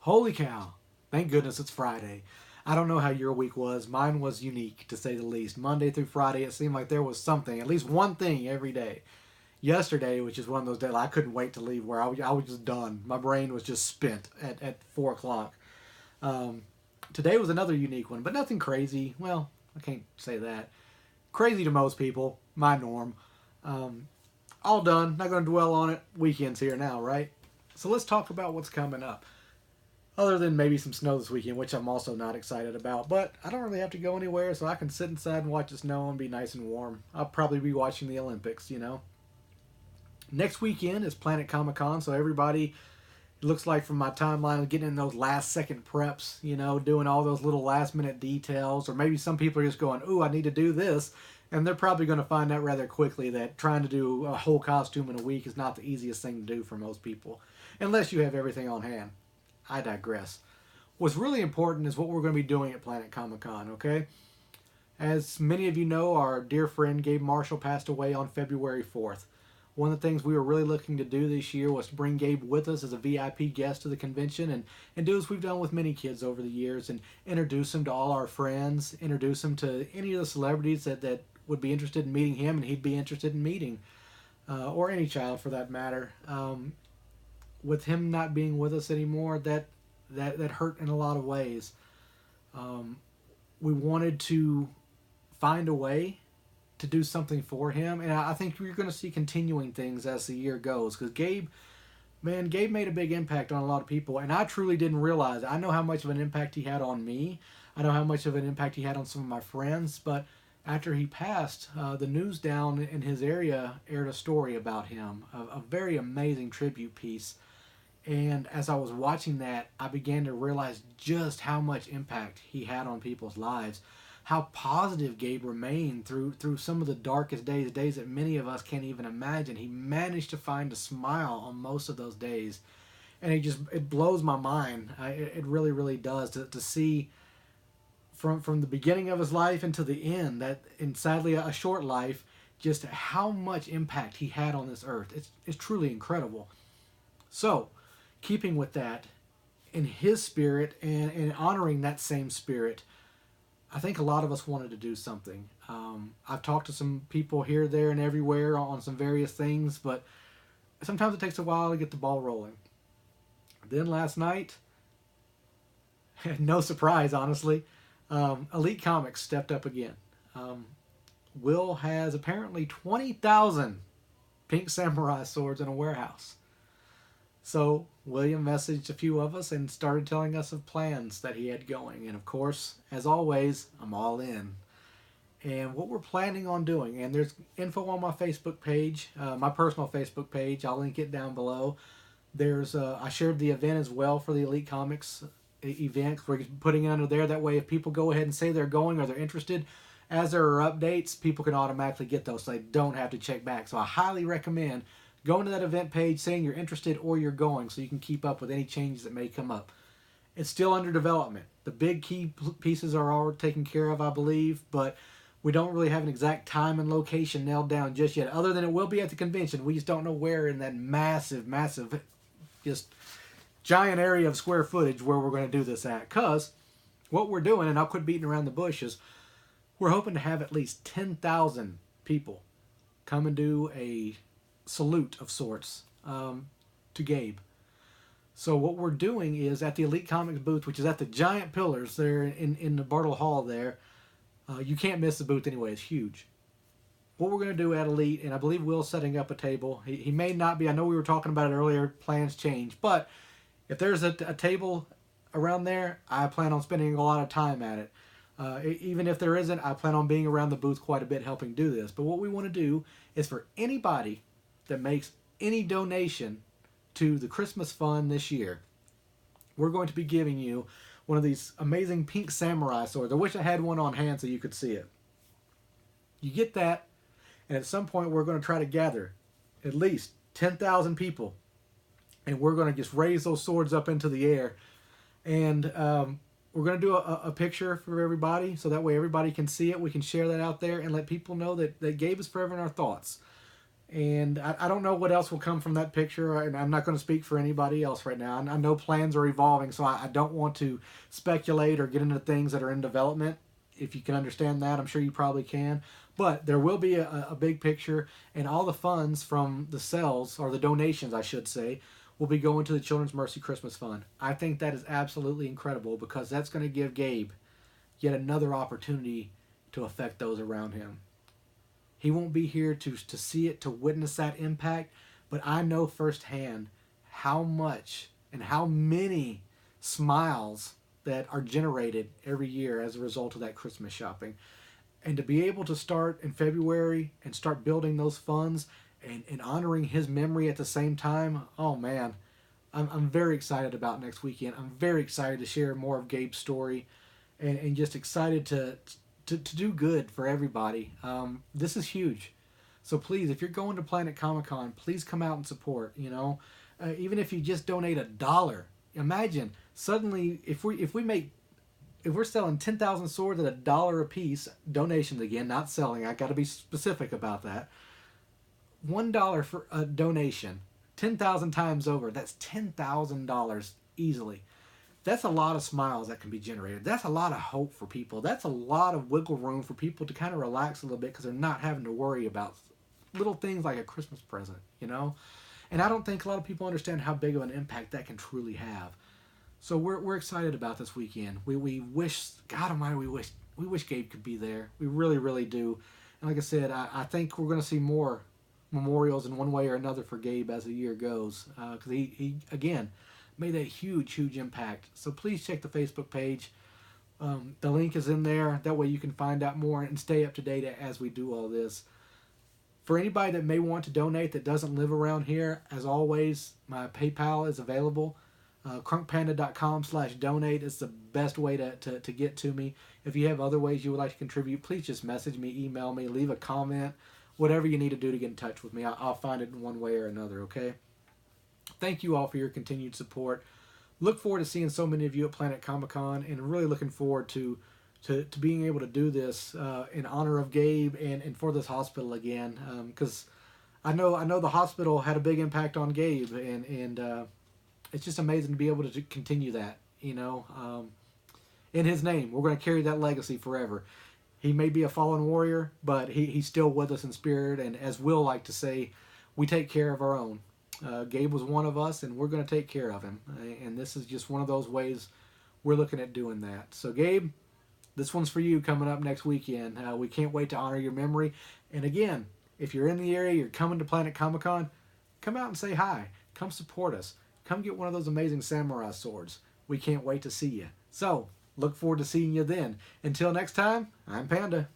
Holy cow. Thank goodness it's Friday. I don't know how your week was. Mine was unique, to say the least. Monday through Friday, it seemed like there was something, at least one thing every day. Yesterday, which is one of those days I couldn't wait to leave, where I was just done. My brain was just spent at 4 o'clock. Um, Today was another unique one, but nothing crazy. Well, I can't say that. Crazy to most people, my norm. Um, all done. Not going to dwell on it. Weekend's here now, right? So let's talk about what's coming up. Other than maybe some snow this weekend, which I'm also not excited about. But I don't really have to go anywhere, so I can sit inside and watch the snow and be nice and warm. I'll probably be watching the Olympics, you know. Next weekend is Planet Comicon, so everybody, it looks like from my timeline, getting in those last second preps, you know, doing all those little last minute details. Or maybe some people are just going, ooh, I need to do this. And they're probably going to find out rather quickly that trying to do a whole costume in a week is not the easiest thing to do for most people. Unless you have everything on hand. I digress. What's really important is what we're going to be doing at Planet Comicon, okay? As many of you know, our dear friend Gabe Marshall passed away on February 4th. One of the things we were really looking to do this year was to bring Gabe with us as a VIP guest to the convention and do as we've done with many kids over the years and introduce him to all our friends, introduce him to any of the celebrities that would be interested in meeting him and he'd be interested in meeting, or any child for that matter. With him not being with us anymore, that hurt in a lot of ways. We wanted to find a way to do something for him, and I think you're going to see continuing things as the year goes. Because Gabe made a big impact on a lot of people, and I truly didn't realize it. I know how much of an impact he had on me. I know how much of an impact he had on some of my friends, but after he passed, the news down in his area aired a story about him, a very amazing tribute piece. And as I was watching that, I began to realize just how much impact he had on people's lives. How positive Gabe remained through some of the darkest days that many of us can't even imagine. He managed to find a smile on most of those days. And it blows my mind. It really, really does to see from the beginning of his life until the end, that in sadly a short life, just how much impact he had on this earth. It's truly incredible. So, keeping with that, in his spirit and honoring that same spirit, I think a lot of us wanted to do something. I've talked to some people here, there, and everywhere on some various things, but sometimes it takes a while to get the ball rolling. Then last night, no surprise, honestly, Elite Comics stepped up again. Will has apparently 20,000 Pink Samurai swords in a warehouse. So William messaged a few of us and started telling us of plans that he had going. And of course, as always, I'm all in. And what we're planning on doing, and there's info on my Facebook page, my personal Facebook page. I'll link it down below. I shared the event as well for the Elite Comics event. We're putting it under there. That way, if people go ahead and say they're going or they're interested, as there are updates, people can automatically get those, so they don't have to check back. So I highly recommend going to that event page, saying you're interested or you're going, so you can keep up with any changes that may come up. It's still under development. The big key pieces are all taken care of, I believe, but we don't really have an exact time and location nailed down just yet, other than it will be at the convention. We just don't know where in that massive, just giant area of square footage where we're going to do this at. Because what we're doing, and I'll quit beating around the bush, is we're hoping to have at least 10,000 people come and do a salute of sorts to Gabe. So what we're doing is at the Elite Comics booth, which is at the giant pillars there in the Bartle Hall there. You can't miss the booth anyway. It's huge. What we're going to do at Elite, and I believe Will's setting up a table. He may not be. I know we were talking about it earlier. Plans change. But if there's a table around there, I plan on spending a lot of time at it. Even if there isn't, I plan on being around the booth quite a bit helping do this. But what we want to do is for anybody that makes any donation to the Christmas Fund this year, we're going to be giving you one of these amazing pink samurai swords. I wish I had one on hand so you could see it. You get that, and at some point we're going to try to gather at least 10,000 people, and we're going to just raise those swords up into the air, and we're going to do a picture for everybody, so that way everybody can see it. We can share that out there and let people know that Gabe is forever in our thoughts. And I don't know what else will come from that picture, and I'm not going to speak for anybody else right now. I know plans are evolving, so I don't want to speculate or get into things that are in development. If you can understand that, I'm sure you probably can. But there will be a big picture, and all the funds from the sales, or the donations, I should say, will be going to the Children's Mercy Christmas Fund. I think that is absolutely incredible because that's going to give Gabe yet another opportunity to affect those around him. He won't be here to see it, to witness that impact, but I know firsthand how much and how many smiles that are generated every year as a result of that Christmas shopping. And to be able to start in February and start building those funds and honoring his memory at the same time, oh man, I'm very excited about next weekend. I'm very excited to share more of Gabe's story and just excited to do good for everybody. This is huge. So please, if you're going to Planet Comicon, please come out and support. Even if you just donate $1, imagine suddenly if we're selling 10,000 swords at $1 a piece, donations again, not selling. I got to be specific about that. $1 for a donation, 10,000 times over. That's $10,000 easily. That's a lot of smiles that can be generated. That's a lot of hope for people. That's a lot of wiggle room for people to kind of relax a little bit because they're not having to worry about little things like a Christmas present. And I don't think a lot of people understand how big of an impact that can truly have. So we're excited about this weekend. We wish, God Almighty, we wish Gabe could be there. We really, really do. And like I said, I think we're going to see more memorials in one way or another for Gabe as the year goes. Because he, again, made a huge, huge impact. So please check the Facebook page. The link is in there. That way you can find out more and stay up to date as we do all this. For anybody that may want to donate that doesn't live around here, as always, my PayPal is available. Crunkpanda.com/donate is the best way to get to me. If you have other ways you would like to contribute, please just message me, email me, leave a comment, whatever you need to do to get in touch with me. I'll find it in one way or another, okay? Thank you all for your continued support. Look forward to seeing so many of you at Planet Comicon, and really looking forward to being able to do this in honor of Gabe and for this hospital again, because I know the hospital had a big impact on Gabe, and it's just amazing to be able to continue that, in his name. We're going to carry that legacy forever. He may be a fallen warrior, but he's still with us in spirit, and as Will like to say, we take care of our own. Gabe was one of us, and we're going to take care of him, and this is just one of those ways we're looking at doing that. So Gabe, this one's for you coming up next weekend. We can't wait to honor your memory. And again, if you're in the area, you're coming to Planet Comicon, come out and say hi. Come support us. Come get one of those amazing samurai swords. We can't wait to see you. So, look forward to seeing you then. Until next time, I'm Panda.